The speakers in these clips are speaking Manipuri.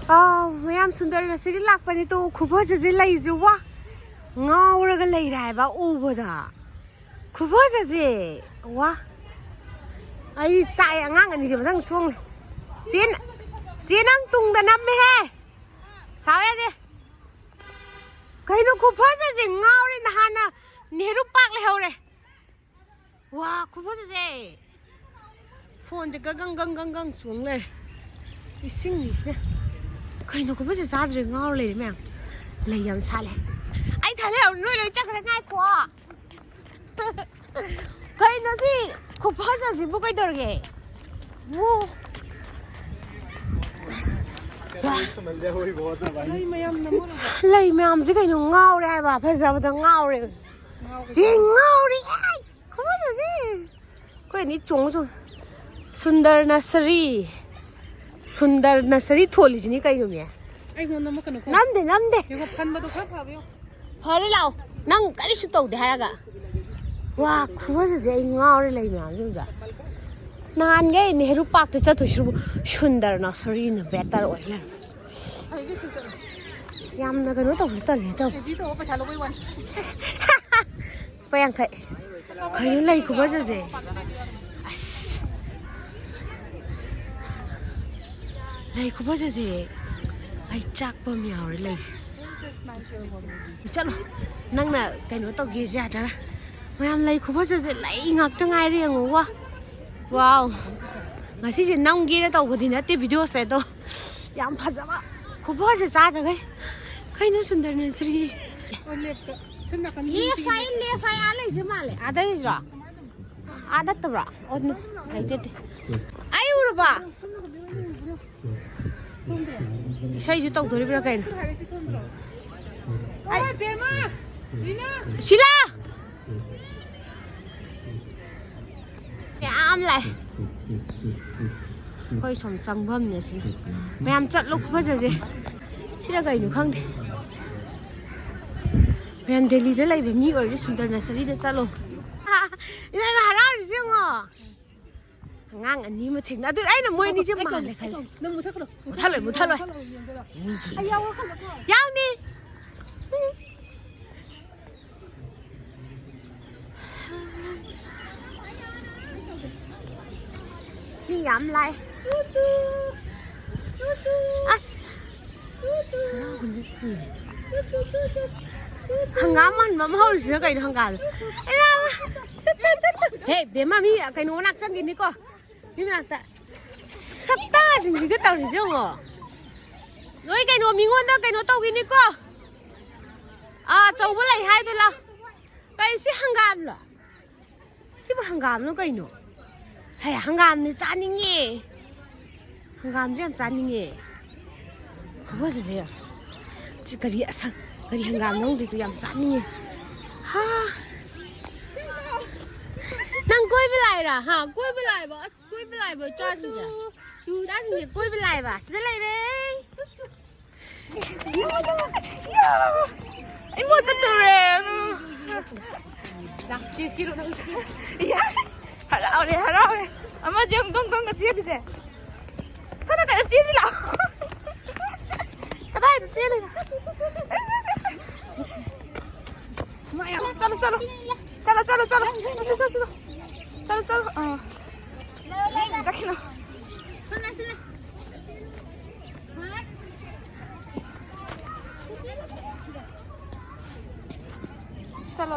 ꯃꯌꯥꯝ ꯁꯨꯟꯗꯔꯅ ꯁꯤꯗꯤ ꯂꯥꯛꯄꯅꯤ ꯇꯣ ꯈꯨꯐꯖꯁꯦ ꯂꯩꯁꯦ ꯋꯥ ꯉꯥꯎꯔꯒ ꯂꯩꯔꯦ ꯍꯥꯏꯕ ꯎꯕꯗ ꯈꯨꯐꯖꯁꯦ ꯋꯥ ꯑꯩ ꯆꯥꯛꯑꯦ ꯑꯉꯥꯡ ꯑꯅꯤꯁꯦ ꯃꯊꯪ ꯆꯣꯡꯂꯦ ꯆꯦ ꯅꯪ ꯇꯨꯡꯗ ꯅꯝꯃꯦꯍꯦ ꯁꯥꯎ ꯌꯥꯗꯦ ꯀꯩꯅꯣ ꯈꯨꯐꯖꯁꯦ ꯉꯥꯎꯔꯦ ꯅꯍꯥꯟꯅ ꯅꯦꯍꯔꯨ ꯄꯥꯛ ꯂꯩꯍꯧꯔꯦ ꯋꯥ ꯈꯨꯐꯖꯁꯦ ꯐꯣꯟꯁꯦ ꯒꯪ ꯆꯣꯡ ꯂꯩꯔꯦ 이승이시네. 그냥 너 그거 진짜 아들 나올래면 레이엄 살래. 아이 달래 오늘 이제 그래 나이코. 그냥 너시 고파져지 뭐가 이더게. 뭐. lấy mèo chứ cái nó ngao đây bà phải giờ tao ngao đây chị ngao đi ai có gì cái này trống rồi Sundar Nursery Sundar Nursery tholi chứ cái gì vậy ai còn nằm cái nó năm đấy 이거 판바도 가봐요 phải lau năng cái gì tàu để hay là wow có gì ngao đây lấy mèo chứ vậy nan cái Nehru Park thì chắc tôi Sundar Nursery nó better rồi 이게 진짜 yam na gano tao tao le tao dito pa chalo boy wan payang khai khai lai ko ba je lai ko ba je ai chak pa miao re lai chalo nang na cái nó tao ge ja ra mayam lai ko ba je lai ngak ta ngai riang wa wow ngasi je nang ge ra tao ko din na te video se to yam phaja ba 고파서 싸다 그래 너 순들 너스리 이 파일 알아 이제 말래 아다 이즈라 아다 또라 어느 아이데 아이 우르바 사이즈 또 돌이브라 가인 아이 베마 리나 실라 야 암래 거의 som상범네 시 매암 잣로 커져지 시라가 있는 강대 매암 델리데 라이브 미 얼리 순들 나서리데 잣로 이나 하라르지요 ngang anh đi mà thỉnh đã tôi ấy là môi đi chứ mà này khai một thắt rồi giao đi mi nhắm lại as nó còn gì hàng ngắm ăn mà mau được cái hàng gà hey bé mà mi cái nó nặng chân cái này co mi nặng ta sắp ta gì cái tàu này chứ ngờ rồi cái nó mình ngon đó cái nó tàu cái này co à cháu bữa lại hai thôi là cái gì hàng gà là gì mà hàng gà nó cái nó hey 한가함네 짜닝이 한가함 좀 짜닝이 그거 주세요 지금까지 야상 그리 한가함 농들도 ям 짜닝이 난 꼬이빌라이라 하 꼬이빌라이바 꼬이빌라이바 짜진자 짜진지 꼬이빌라이바 스벨라이래 이모 쩌더래 나 뒤로 야 하라오래 아마 지금 동동가 지혜비제 쳐다가 지혜비라 가다이도 지혜비라 마야 짜로 어 딱히나 짜로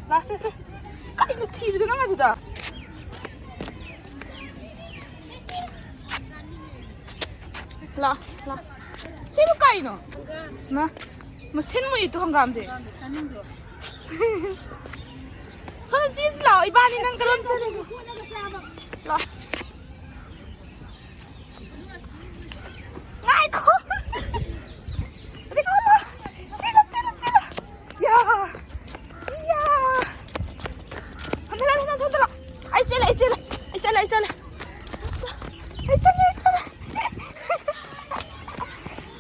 나 세세 cái nó thì nó là gì đó là xem cái nó mà xem mấy thứ không làm gì sao nó tin là iba đi năng cái lắm chứ là ngay cô đi cô là chila ya ai chơi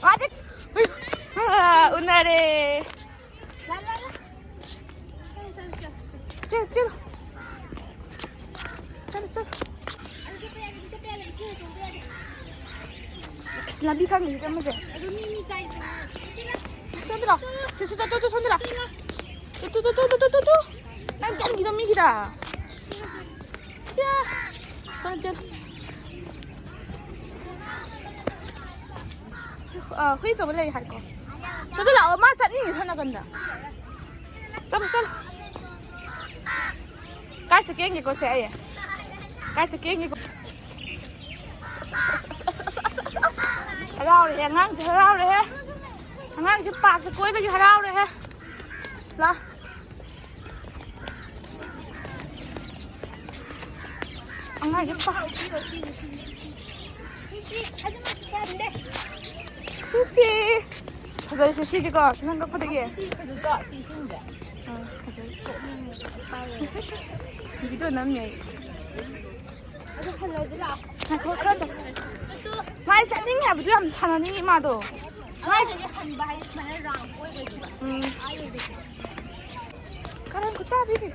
아직 오늘에 찔 lambi kan ni ta maje 손들어 진짜 또 손들어 또 난 짠 기도 미기다 야 맞아 회의 좀 할래 할 거. 저들 엄마 짠이 전화 간다. 짠. 가스 깽이 거 세야. 가스 깽이 거. Rau này ngang thì rau này ha, ngang thì bạc thì cuối bây giờ rau này ha, là ngang thì bạc. 오케이. 가자 이제 시기가 생각보다 이게. 이기도 남네. 그러자. 많이 짜증이 아버지 한번 사나니 마도. 가랑 구타비.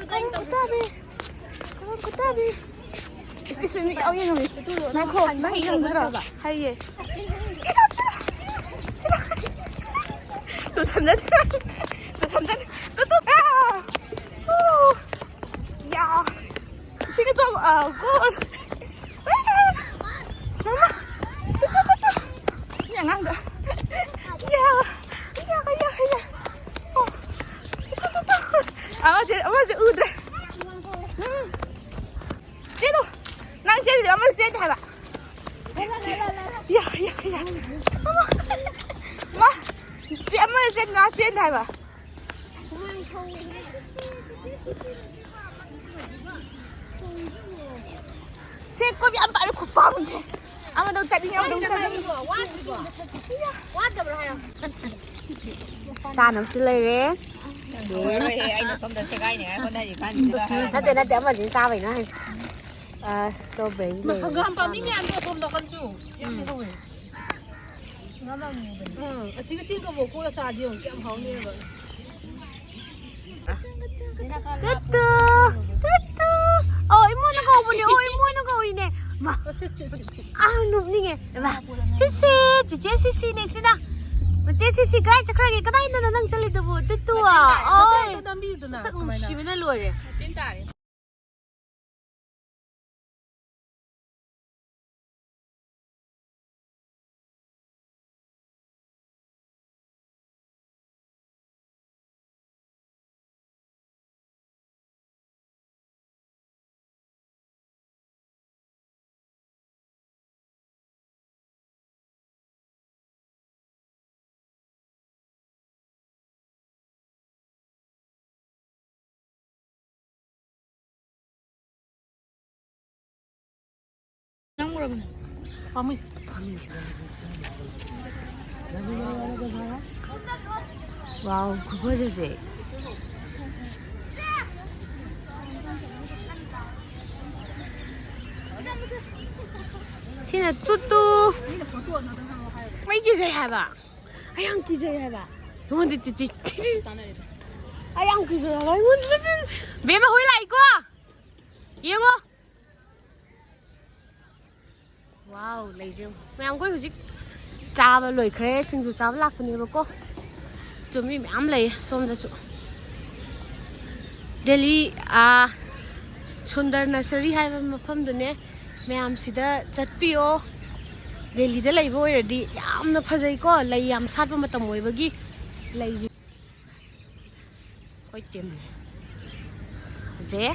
가랑 구타비. 있으면 어이 놈이. 나 코, 나 이거 들어. 하이에. 또 잠자네. 또. 야. 시계 좀 굿. 엄마. 또. 그냥 한다. 야. 아버지 으드래. 쟤도. 난 쟤를 엄마 쟤한테 해봐. 야. 엄마. 엄마 쟤 나 쟤한테 해봐. 쟤 꼬비 안 빨리 콧바람 쟤. 아마 너 짜증이야 너무 짜증. 자, nó xin lời đấy. Anh không được xe gai này, con này chỉ can Nó mà chính sao vậy nó hay. Strawberry. Mà không làm bao nhiêu ăn được không đâu con chủ. Em không phải. 지금 뭐 꼬라 사디오 깜 하오네 거. 뚜뚜. 이모는 거 오보네. 이모는 거 오이네. 마. 놈니게. 마. 시시, 지제 시시네 시나. 제 시시 가 그러게 그다이는 능 쩔리도 뭐 뚜뚜아. sắc 심이네 루어래. 찐따리. 밤이. 와우, 그거지. 신아 뚜뚜. mấy kia dây hả bà? Ai ăn kia dây hả bà? Đúng không? Ai ăn kia dây hả bà? Bé mà hối lại quá. Yên không? Wow, lấy riêng. Mẹ ăn quấy gì? Cha và lười khé, sinh dù cha lạc phần nhiều cô. Chúng mình ăn lấy, xong ra số. Delhi Sundar Nursery hai mà phẩm đó nè. Mẹ ăn xí đó chặt piao. Delhi đó lấy vô rồi đi, yam nó phơi dây có, lấy yam sát vào mà tầm mồi bagi, lấy gì? Quay tiền này. Dễ.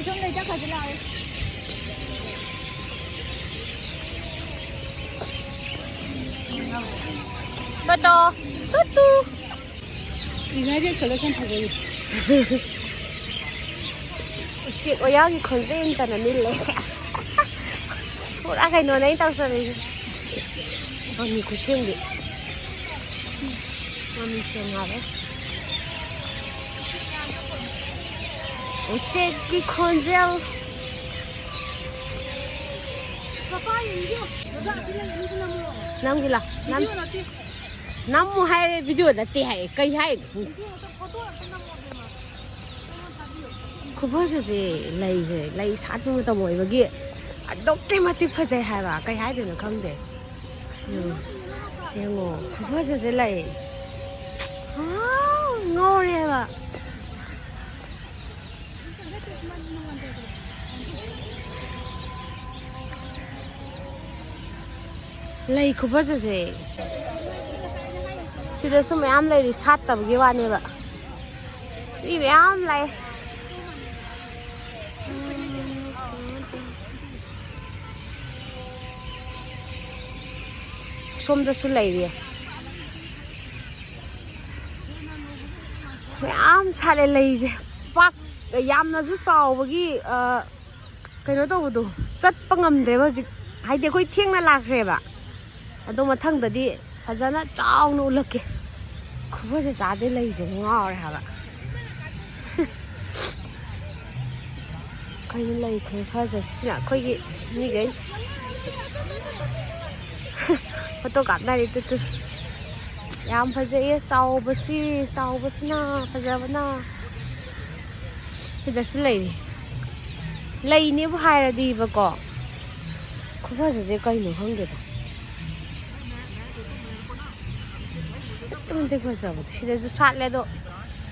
Trong này chắc phải thế nào đấy. TUTU. TUTU. 이날에 걸어선 타고 있어. Sick oya ki khonse intana nille. Ora kai no nai tau sa ni. Mami kusheng de. Mami shenga de. Oche ki khonzel. Papa 이거. 너가 그냥 이거 나무. Nam gila. Nam. 이거 나티. Nam mu hai video da ti hai kai hai. 이거 또 포토 또 나무 마. Khubhaje lai je lai sat mu ta moi bagi. Adokte matik phajai hai ba kai hai de no khangde. Yengo khubhaje lai. Ngore ba. Lai khubhaje. Sida su mayam lai ri sat tabgi wa ne ba. Ri mayam lai. Somda su lai ri. Mayam sare lai je. Pak yamna su chawbagi kaino tawbudu chatpa ngamdre ba hojik haide koi thengna lakre ba. Ado mathangdadi fajana chawna ulake. Khubhaje chade lai je ngaure ha ba. Kaino lai khre phaja sina khoigi ni gai. Photo kapnari tutu. Yam phajai chawbasina phajabana. Sida su lai. Lai ni bu hairadi ba ko. Khubhaje je kaino hangge da. Sitte phajaba sida su sat le do.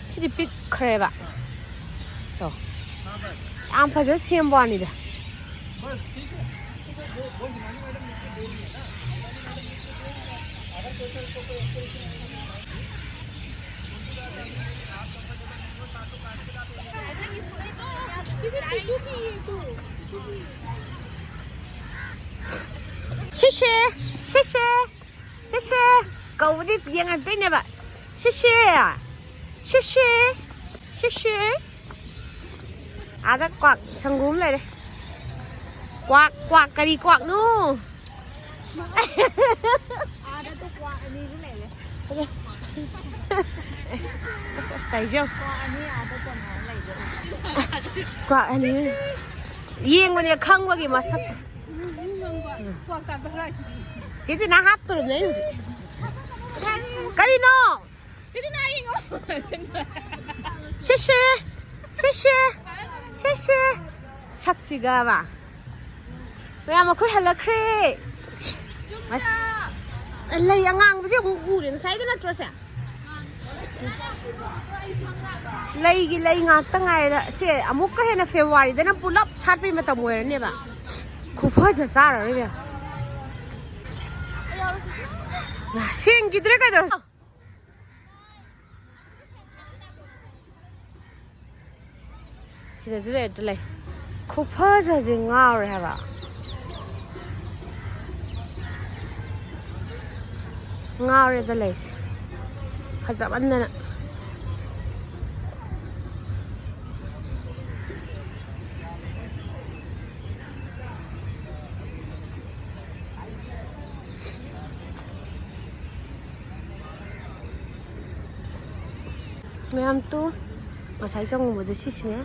Sidi pic khre ba. To. Am phaja sem bani da. Xie cậu đi yên ăn bên này bạn. Xie à đã quạt chẳng gúm lại đây. Quạt cái đi quạt nu. Tại chưa? Quạt anh ấy. Yên mà không có gì mà sắc. Chỉ thì nó hát tôi đấy rồi. Cái đi nó. Cái này 이거. Xie. Sắc 봐. 왜 아마 그 하오khre. Lei angang b지 우리 사이드나 트러스. Lei ngak ta ngai da se amuk ka hena February da na pulap chat pi matam wer ne ba. Khubhaje sara re ba. Na sing gidre ka dar. Sida sida de lai. Khubhaje je ngaw re ba. Ngaw re da lai. Khajaban na. Mayam tu masai trong một chút xíu nhé.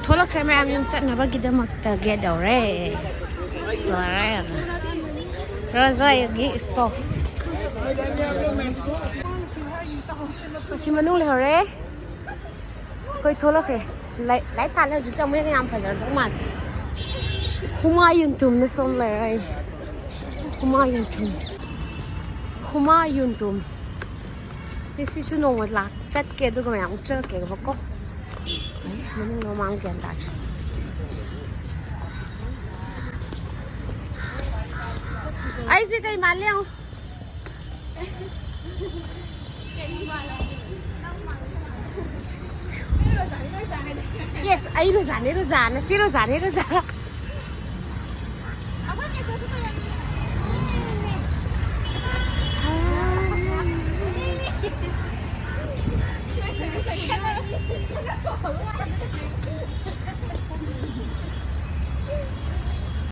ꯊꯣꯛꯂꯛꯈ꯭ꯔꯦ ꯃꯌꯥꯝ ꯌꯨꯝ ꯆꯠꯅꯕꯒꯤꯗꯃꯛꯇ ꯒꯦꯠ ꯌꯧꯔꯦ ꯔꯣꯖꯥꯏꯒꯤ ꯏꯁꯣ ꯃꯁꯤ ꯃꯅꯨꯡ ꯂꯩꯍꯧꯔꯦ ꯑꯩꯈꯣꯏ ꯊꯣꯛꯂꯛꯈ꯭ꯔꯦ ꯂꯥꯏꯠ ꯊꯥꯜꯂꯦ ꯍꯧꯖꯤꯛꯇꯤ ꯑꯃꯨꯛ ꯌꯥꯝ ꯐꯖꯔꯗꯧ ꯃꯥꯜꯂꯦ ꯍꯨꯃꯥꯌꯨꯟ ꯇꯨꯝꯅ ꯁꯣꯝ ꯂꯩꯔꯦ ꯍꯨꯃꯥꯌꯨꯟ ꯇꯨꯝ ꯁꯤꯁꯨ ꯅꯣꯡꯃ ꯆꯠꯀꯦ ꯑꯗꯨꯒ ꯃꯌꯥꯝ ꯎꯠꯆꯔꯛꯀꯦꯕꯀꯣ ꯃꯅꯨꯡ ꯃꯃꯥꯡ ꯒ꯭ꯌꯥꯟ ꯇꯥꯗ꯭ꯔꯦ ꯑꯩꯁꯦ ꯀꯩ ꯃꯥꯜꯂꯦ ꯌꯦꯡꯉꯨ ꯌꯦꯁ ꯑꯩ ꯔꯣꯖꯥꯅꯦ ꯔꯣꯖꯥ ꯅꯆꯦ ꯔꯣꯖꯥꯅꯦ ꯔꯣꯖꯥ